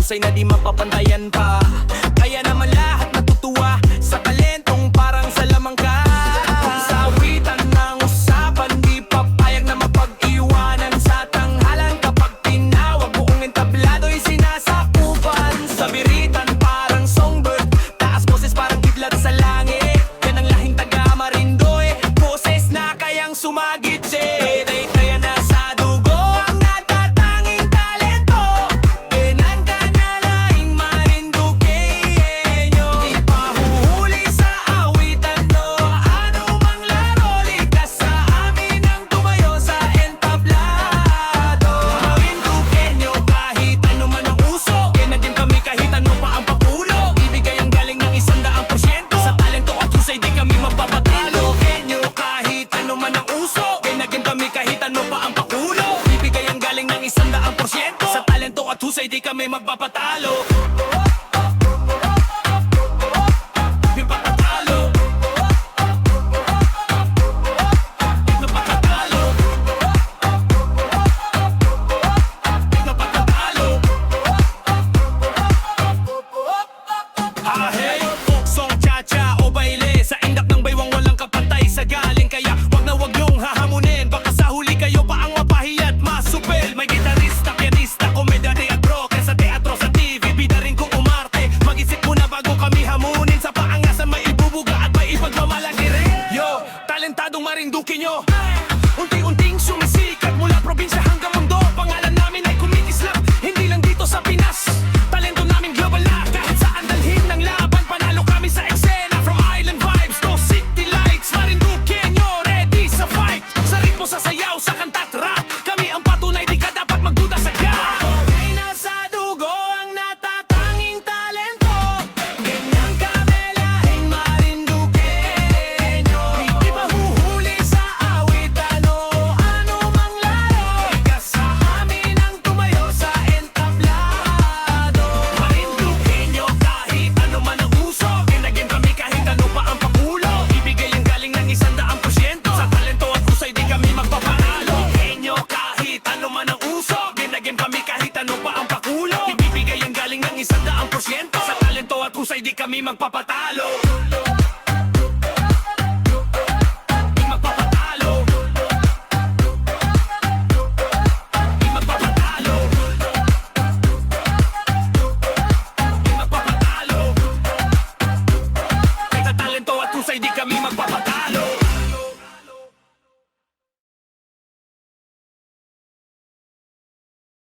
husay na di mapapantayan pa. Kaya naman lahat natutuwa sa talentong parang sa lamang ka. Sa awitan ng usapan, di papayag na mapag-iwanan. Sa tanghalan kapag tinawag, buong entablado'y sinasakupan. Sa biritan parang songbird, taas boses parang kidlat sa langit. Yan ang lahing taga Marindoy, boses na kayang sumagit. Kaya nasa dugo ang natatanging talento. Pinangka na lahing Marinduqueño. Di pahuhuli sa awitan, no anumang laro. Likas sa amin ang tumayo sa entablado. Marinduqueño, kahit ano man ang uso, kaya na din kami kahit ano pa ang papulo. Ibigay ang galing ng 100%. Sa talento at husay di kami magpapatalo. Marinduqueño, kahit ano man ang uso, kaya na din kami kahit ano pa ang pakulo. Ibigay ang galing ng 100%. Sa talento at husay di kami magpapatalo. Di magpapatalo. Di magpapatalo. Di magpapatalo. Ahey, song cha-cha o baile, sa indak ng baywang walang kapatay sa galing. Kaya wag na wag niyong hahamunin, baka sa huli kayo pa ang mapahiya at masupel. May gitarista, pianista, komedya, teatro, kaya sa teatro, sa TV, bida rin kung umarte. Mag-isip muna bago kami hamunin, sa paangasan may ibubuga at may ipagmamalaki rin. Yo, talentadong Marinduqueño, unti-unting sumisikat mula probinsya hanggang mundo. Pangalan namin ay kumikislap, hindi lang dito sa Pinas. Talento namin global na, kahit saan dalhin ng laban. Panalo kami sa eksena, from island vibes to city lights. Marinduqueño, ready sa fight. Sa ritmo, sa sayaw, sa kanta't rap, kami ang patunay, di ka dapat magduda sa gap. Ay nasa dugo ang natatanging talento. Ganyan kami lahing Marinduqueño. Di mahuhuli sa awitan o anumang laro. Likas sa amin ang tumayo sa entablado. Marinduqueño, kahit ano man ang uso, ginagin kami kahit ano pa ang pakulo. Ibigay ang galing ng 100%. Sa talento at husay di kami magpapanalo. Marinduqueño, kahit ano man ang uso, ginagin kami kahit ano pa ang pakulo. Ibibigay ang galing ng 100%. Sa talento at husay di kami magpapatalo. Di magpapatalo. Di magpapatalo. Di magpapatalo. Kahit sa talento at husay di kami